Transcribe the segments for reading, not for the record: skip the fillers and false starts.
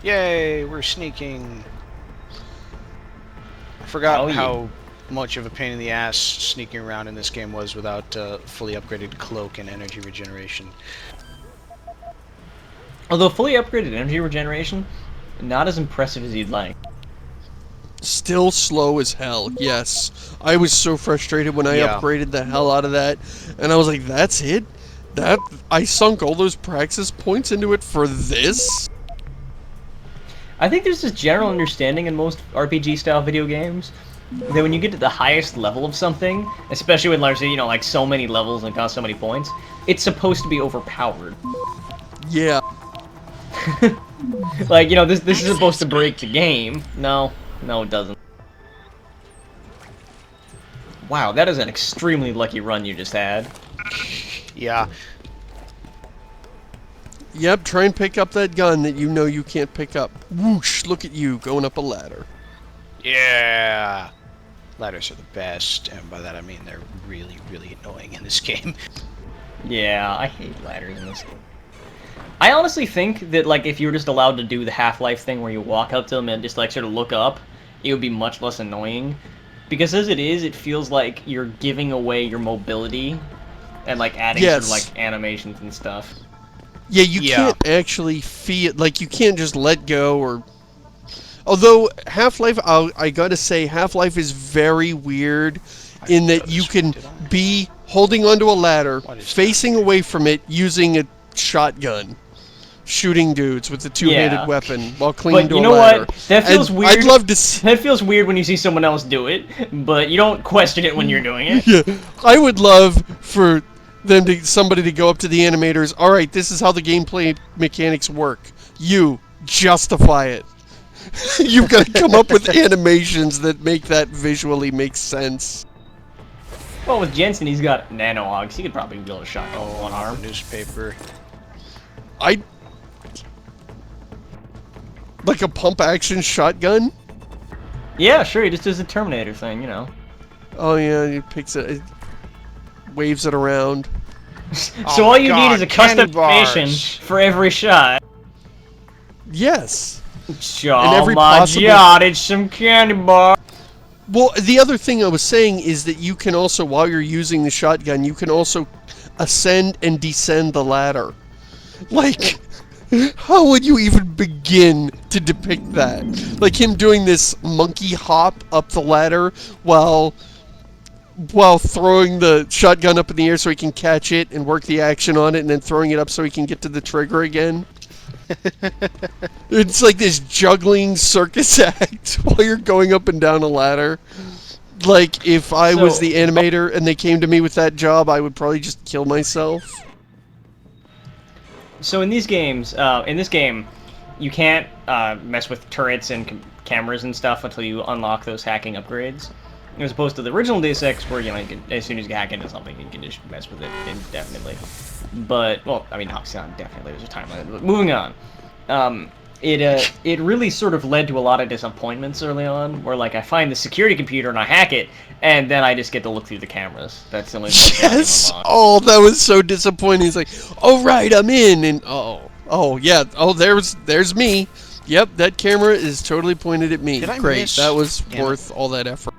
Yay, we're sneaking. I forgot Oh, yeah. how much of a pain in the ass sneaking around in this game was without fully upgraded cloak and energy regeneration. Although fully upgraded energy regeneration, not as impressive as you'd like. Still slow as hell, yes. I was so frustrated when I Yeah. upgraded the hell out of that, and I was like, that's it? I sunk all those praxis points into it for this? I think there's this general understanding in most RPG-style video games that when you get to the highest level of something, especially when there's, like so many levels and cost so many points, it's supposed to be overpowered. Yeah. Like, this is supposed to break the game. No, it doesn't. Wow, that is an extremely lucky run you just had. Yeah. Yep, try and pick up that gun that you know you can't pick up. Whoosh, look at you, going up a ladder. Yeah. Ladders are the best, and by that I mean they're really, really annoying in this game. Yeah, I hate ladders in this game. I honestly think that, like, if you were just allowed to do the Half-Life thing where you walk up to them and just, like, sort of look up, it would be much less annoying. Because as it is, it feels like you're giving away your mobility and, like, adding sort of, like, animations and stuff. Yeah, you can't actually feel, like, you can't just let go or... Although, Half-Life, I gotta say, Half-Life is very weird in that you can be holding onto a ladder, facing away from it, using a shotgun, shooting dudes with a two-handed weapon while clinging to a ladder. But you know what? That feels weird. I'd love to That feels weird when you see someone else do it, but you don't question it when you're doing it. Yeah, I would love for somebody to go up to the animators. All right, this is how the gameplay mechanics work. You justify it. You've got to come up with animations that make that visually make sense. Well, with Jensen, he's got nano-ogs. He could probably build a shotgun with one arm. Newspaper. Like a pump-action shotgun? Yeah, sure. He just does the Terminator thing, you know. Oh yeah, he picks it, waves it around. So all you need is a custom animation for every shot. Yes. Oh my god, it's some candy bar. Well, the other thing I was saying is that you can also, while you're using the shotgun, you can also ascend and descend the ladder. Like, how would you even begin to depict that? Like him doing this monkey hop up the ladder while throwing the shotgun up in the air so he can catch it and work the action on it, and then throwing it up so he can get to the trigger again. It's like this juggling circus act while you're going up and down a ladder. Like, if I was the animator and they came to me with that job, I would probably just kill myself. So in these games, in this game, you can't mess with turrets and cameras and stuff until you unlock those hacking upgrades. As opposed to the original Deus Ex, where, you can, as soon as you hack into something, you can just mess with it indefinitely. But, well, I mean, obviously not indefinitely, there's a time limit, but moving on. It really sort of led to a lot of disappointments early on, where, like, I find the security computer and I hack it, and then I just get to look through the cameras. That's the only thing. Yes! Oh, that was so disappointing. It's like, oh, right, I'm in, and oh, yeah, oh, there's me. Yep, that camera is totally pointed at me. Great, that was worth all that effort.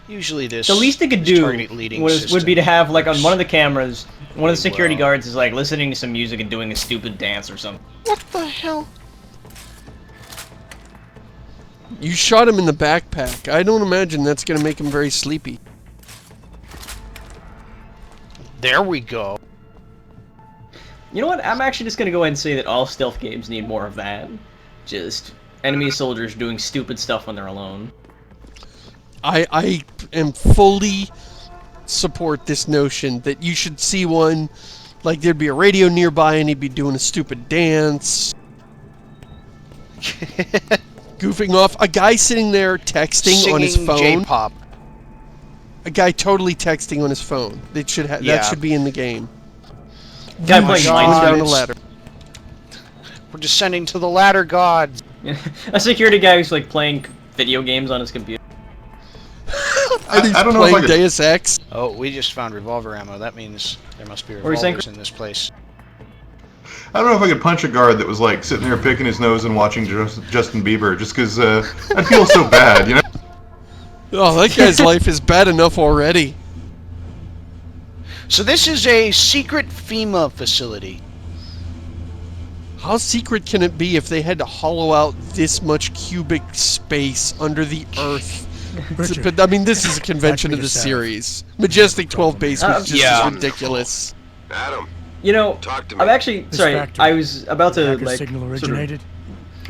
Usually this... The least they could do would be to have, like, on one of the cameras, one of the security guards is, like, listening to some music and doing a stupid dance or something. What the hell? You shot him in the backpack. I don't imagine that's going to make him very sleepy. There we go. You know what? I'm actually just going to go ahead and say that all stealth games need more of that. Just enemy soldiers doing stupid stuff when they're alone. I am fully support this notion that you should see one, like there'd be a radio nearby and he'd be doing a stupid dance. Goofing off. A guy sitting there texting on his phone. J-pop. A guy totally texting on his phone. That should be in the game. Guy playing down the ladder. We're descending to the ladder gods. A security guy who's like playing video games on his computer. I don't know if I could... Deus Ex. Oh, we just found revolver ammo. That means there must be revolvers in this place. I don't know if I could punch a guard that was like sitting there picking his nose and watching Justin Bieber, just because I'd feel so bad, you know? Oh, that guy's life is bad enough already. So this is a secret FEMA facility. How secret can it be if they had to hollow out this much cubic space under the earth? But I mean, this is a convention of the series. Majestic 12 base was just yeah. ridiculous. Adam, You know, talk to me. I'm actually sorry. I was about to like. signal sort of- originated.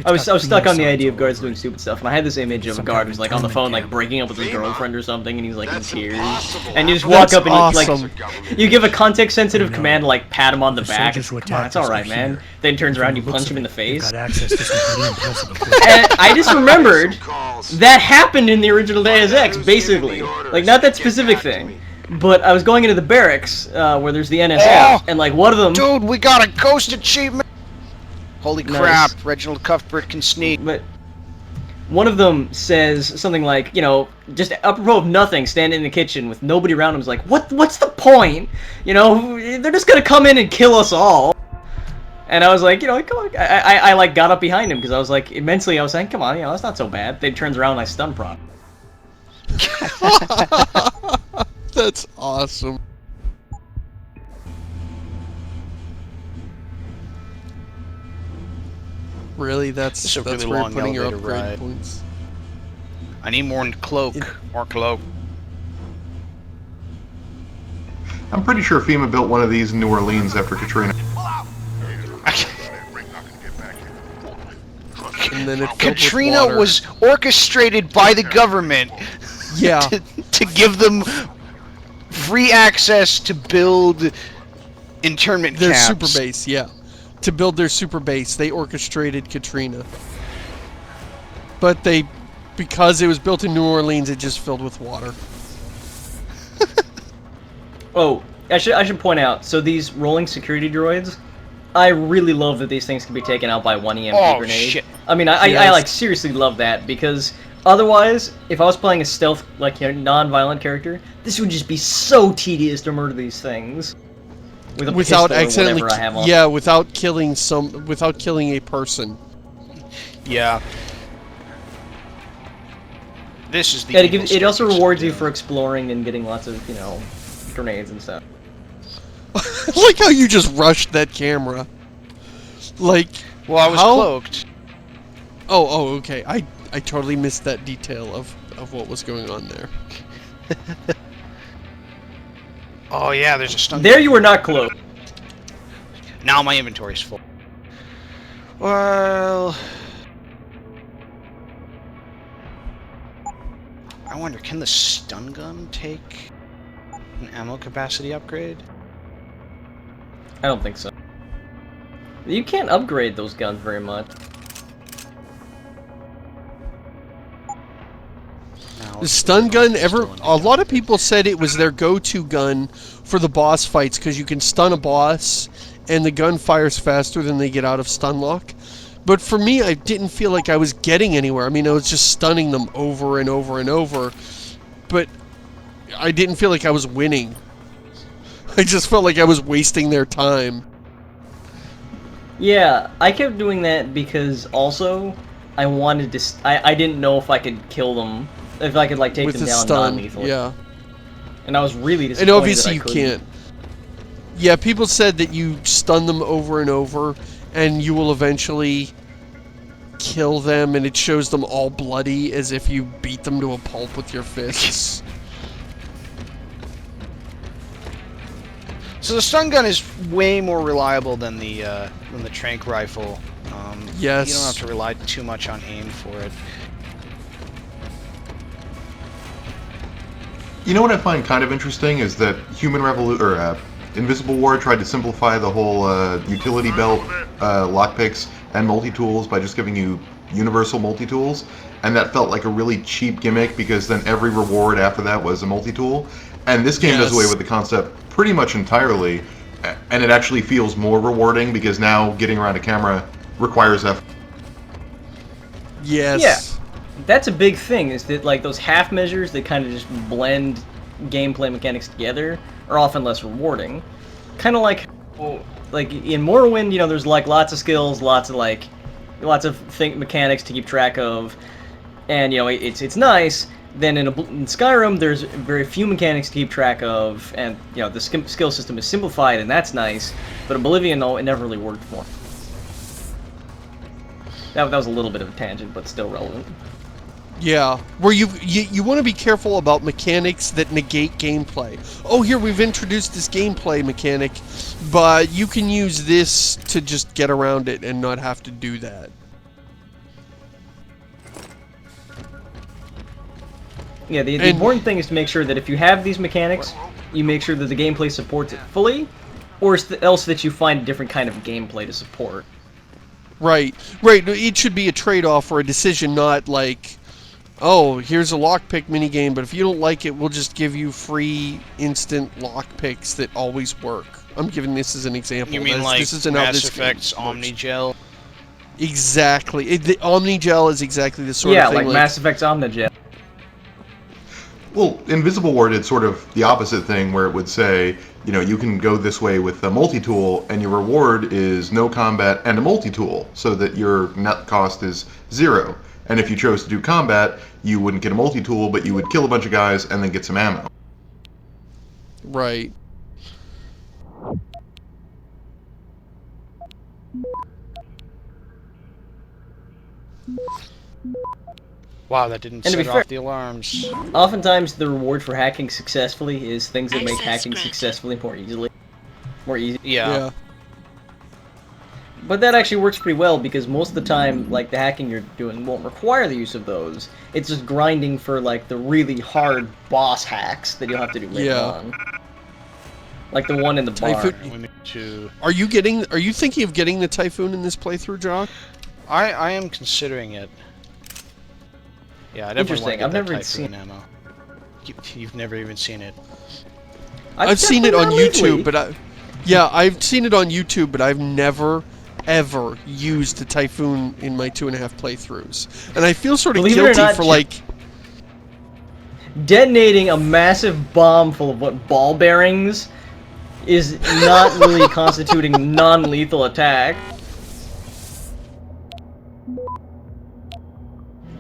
I was stuck on the idea of guards doing stupid stuff, and I had this image of a guard who's like on the phone, like breaking up with his girlfriend or something, and he's like in That's tears, impossible. and you just walk That's up and awesome. you give a context-sensitive No. command, like pat him on the The back. soldiers who Come on, attacked it's all us right, are man. here. Then he turns around, you From the punch looks him in the of it, you've face. got access to some pretty impressive equipment. And I just remembered Some calls. that happened in the original Deus Ex, basically. Like, not that specific thing. But I was going into the barracks, where there's the NSF, and like one of them... Dude, we got a ghost achievement! Holy Nice. crap, Reginald Cuthbert can sneak. But one of them says something like, you know, just apropos of nothing, standing in the kitchen with nobody around him is like, what's the point? You know, they're just gonna come in and kill us all. And I was like, you know, come on. I like got up behind him because I was like, immensely, I was saying, come on, you know, that's not so bad. Then he turns around and I stun prod. That's awesome. Really, that's This is a that's really where long you're putting your elevator upgrade ride. points. I need more cloak. More cloak. I'm pretty sure FEMA built one of these in New Orleans after Katrina. And then it filled with Katrina water. was orchestrated by the government Yeah. to give them free access to build internment Their camps. super base, yeah. To build their super base, they orchestrated Katrina. But because it was built in New Orleans, it just filled with water. Oh, I should point out, so these rolling security droids, I really love that these things can be taken out by one EMP Oh, grenade. shit. I mean, I Yes. like seriously love that because otherwise, if I was playing a stealth, like, you know, non-violent character, this would just be so tedious to murder these things. With a Without pistol or accidentally, whatever I have on. yeah, without killing a person. Yeah. This is the. Yeah, evil it also stuff rewards you to for do. exploring and getting lots of, you know, grenades and stuff. I like how you just rushed that camera. Like, Well, I was how- cloaked. Oh, okay. I totally missed that detail of what was going on there. Oh yeah, there's a stun. There you were not close. Now my inventory's full. Well, I wonder, can the stun gun take an ammo capacity upgrade? I don't think so. You can't upgrade those guns very much. No, The stun gun still a in lot of people said it was their go-to gun for the boss fights because you can stun a boss and the gun fires faster than they get out of stun lock. But for me, I didn't feel like I was getting anywhere. I mean, I was just stunning them over and over and over, but I didn't feel like I was winning. I just felt like I was wasting their time. Yeah, I kept doing that because also I wanted to. I didn't know if I could kill them, if I could like take With them the down stun, non-lethally. yeah. And I was really disappointed. And obviously that I you couldn't. can't. Yeah, people said that you stun them over and over, and you will eventually kill them, and it shows them all bloody as if you beat them to a pulp with your fists. So the stun gun is way more reliable than the tranq rifle. Yes. You don't have to rely too much on aim for it. You know what I find kind of interesting is that Invisible War tried to simplify the whole utility belt, lockpicks, and multi-tools by just giving you universal multi-tools, and that felt like a really cheap gimmick because then every reward after that was a multi-tool. And this game does away Yes. with the concept pretty much entirely, and it actually feels more rewarding because now getting around a camera requires effort. Yes. Yeah. That's a big thing, is that like those half measures that kind of just blend gameplay mechanics together are often less rewarding. Kind of like like in Morrowind, you know, there's like lots of skills, lots of mechanics to keep track of, and you know, it's nice. Then in Skyrim, there's very few mechanics to keep track of, and you know, the skill system is simplified, and that's nice. But Oblivion, no, it never really worked for me. That was a little bit of a tangent, but still relevant. Yeah, where you want to be careful about mechanics that negate gameplay. Oh, here we've introduced this gameplay mechanic, but you can use this to just get around it and not have to do that. Yeah, the important thing is to make sure that if you have these mechanics, you make sure that the gameplay supports it fully, or else that you find a different kind of gameplay to support. Right, right. It should be a trade-off or a decision, not like, oh, here's a lockpick minigame, but if you don't like it, we'll just give you free instant lockpicks that always work. I'm giving this as an example. You mean like Mass Effect's Omnigel? Exactly. The Omnigel is exactly the sort of thing. Yeah, like Mass Effect's Omnigel. Well, Invisible War did sort of the opposite thing, where it would say, you know, you can go this way with a multi-tool, and your reward is no combat and a multi-tool, so that your net cost is 0. And if you chose to do combat, you wouldn't get a multi-tool, but you would kill a bunch of guys and then get some ammo. Right. Wow, that didn't set off the alarms. Oftentimes, the reward for hacking successfully is things that make hacking successfully more easy. Yeah. But that actually works pretty well, because most of the time, like, the hacking you're doing won't require the use of those. It's just grinding for, like, the really hard boss hacks that you'll have to do later on. Like the one in the bar. Are you thinking of getting the Typhoon in this playthrough, Jock? I am considering it. Yeah, I definitely want to get I've never that seen ammo. You've never even seen it. I've seen it on YouTube, but I've seen it on YouTube, but I've never ever used the Typhoon in my 2.5 playthroughs, and I feel sort of guilty for like detonating a massive bomb full of ball bearings is not really constituting non-lethal attack.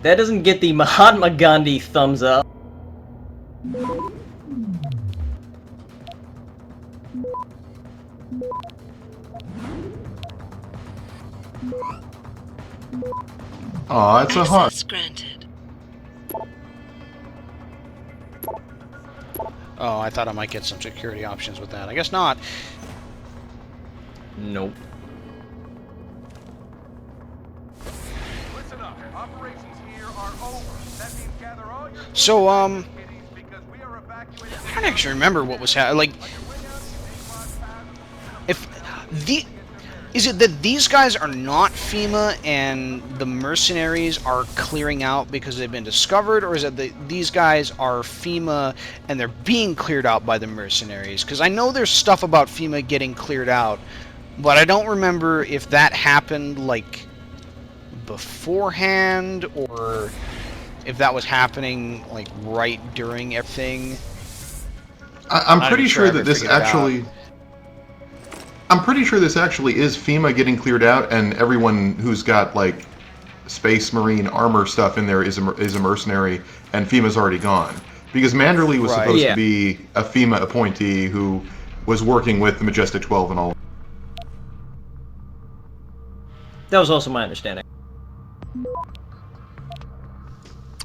That doesn't get the Mahatma Gandhi thumbs up. Aw, it's a heart. Granted. Oh, I thought I might get some security options with that. I guess not. Nope. Listen up. Operations here are over. That means gather all your So, because we are evacuating. I don't actually remember what was happening. Like, is it that these guys are not FEMA and the mercenaries are clearing out because they've been discovered, or is it that these guys are FEMA and they're being cleared out by the mercenaries? Because I know there's stuff about FEMA getting cleared out, but I don't remember if that happened, like, beforehand, or if that was happening, like, right during everything. I'm pretty sure that this actually... I'm pretty sure this actually is FEMA getting cleared out, and everyone who's got, like, Space Marine armor stuff in there is a mercenary, and FEMA's already gone. Because Manderley was supposed to be a FEMA appointee who was working with the Majestic 12 and all. That was also my understanding.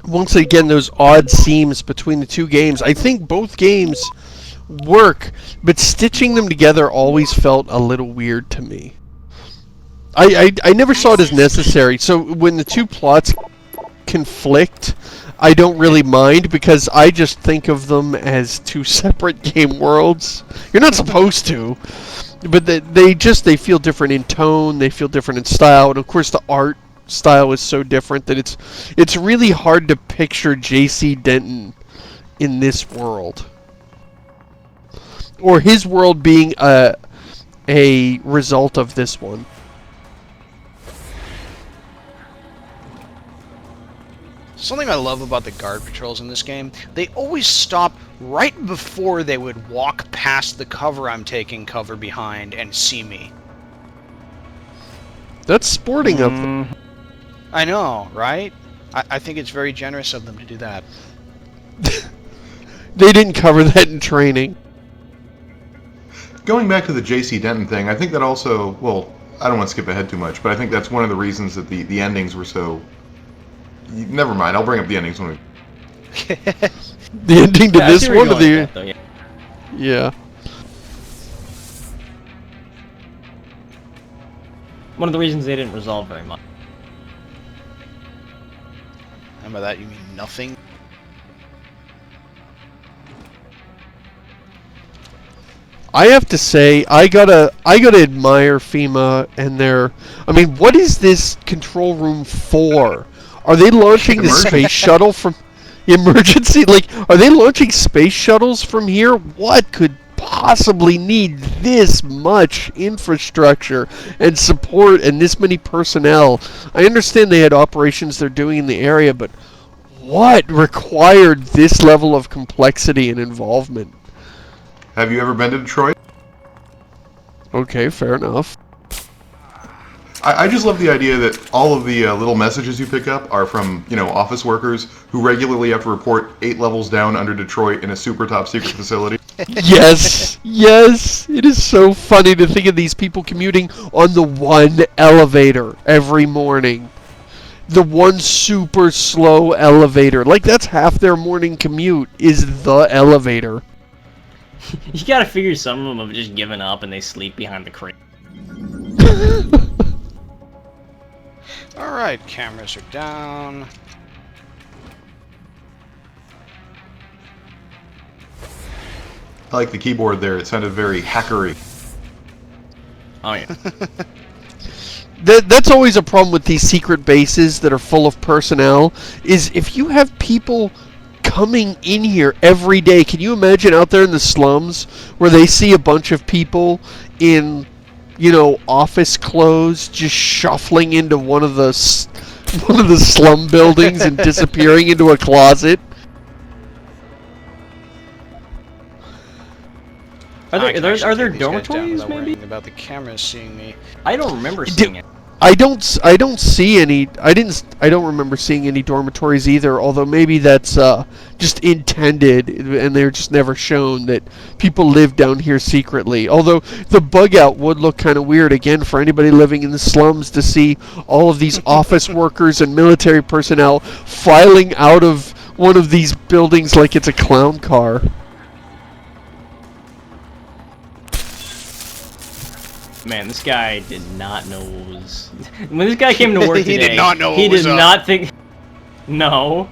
Once again, those odd seams between the two games. I think both games work, but stitching them together always felt a little weird to me. I never saw it as necessary, so when the two plots conflict, I don't really mind, because I just think of them as two separate game worlds. You're not supposed to, but they feel different in tone, they feel different in style, and of course the art style is so different that it's really hard to picture J.C. Denton in this world. Or his world being a result of this one. Something I love about the guard patrols in this game, they always stop right before they would walk past the cover I'm taking cover behind and see me. That's sporting of them. I know, right? I think it's very generous of them to do that. They didn't cover that in training. Going back to the J.C. Denton thing, I think that also, well, I don't want to skip ahead too much, but I think that's one of the reasons that the endings were so... Never mind, I'll bring up the endings when we... The ending to Yeah, I this see where you're one of going the... with that, though, yeah. Yeah. One of the reasons they didn't resolve very much. And by that you mean nothing? I have to say, I gotta admire FEMA and their... I mean, what is this control room for? Are they launching the space shuttle from... Emergency? Like, are they launching space shuttles from here? What could possibly need this much infrastructure and support and this many personnel? I understand they had operations they're doing in the area, but what required this level of complexity and involvement? Have you ever been to Detroit? Okay, fair enough. I just love the idea that all of the little messages you pick up are from, office workers who regularly have to report 8 levels down under Detroit in a super top secret facility. Yes, yes. It is so funny to think of these people commuting on the one elevator every morning. The one super slow elevator. Like, that's half their morning commute is the elevator. You gotta figure some of them have just given up and they sleep behind the crate. Alright, cameras are down. I like the keyboard there. It sounded very hackery. Oh yeah. That's always a problem with these secret bases that are full of personnel, is if you have people coming in here every day. Can you imagine out there in the slums where they see a bunch of people in, office clothes just shuffling into one of the slum buildings and disappearing into a closet? Are I can there actually take these guys down dormitories without maybe? worrying about the cameras seeing me. I don't remember seeing it. I don't see any. I don't remember seeing any dormitories either. Although maybe that's just intended, and they're just never shown that people live down here secretly. Although the bug out would look kind of weird again for anybody living in the slums to see all of these office workers and military personnel filing out of one of these buildings like it's a clown car. Man, this guy did not know what was... When this guy came to work today, He did not know what he was did up. not think... No.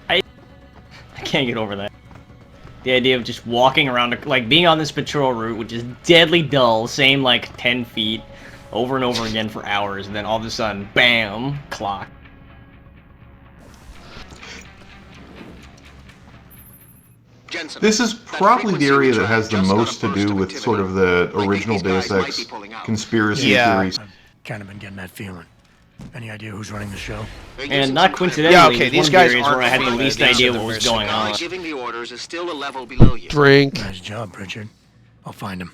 I can't get over that. The idea of just walking around, like, being on this patrol route, which is deadly dull, same, 10 feet, over and over again for hours, and then all of a sudden, bam, clock. This is probably the area that has the most to do with sort of the original Deus Ex conspiracy theories. I've kind of been getting that feeling. Any idea who's running the show? And not coincidentally, Yeah, okay, it's these one guys of the areas aren't where I had the FEMA, least these are idea the what was mercenaries. going on. Giving the orders is still a level below you. Drink. Nice job, Pritchard. I'll find him.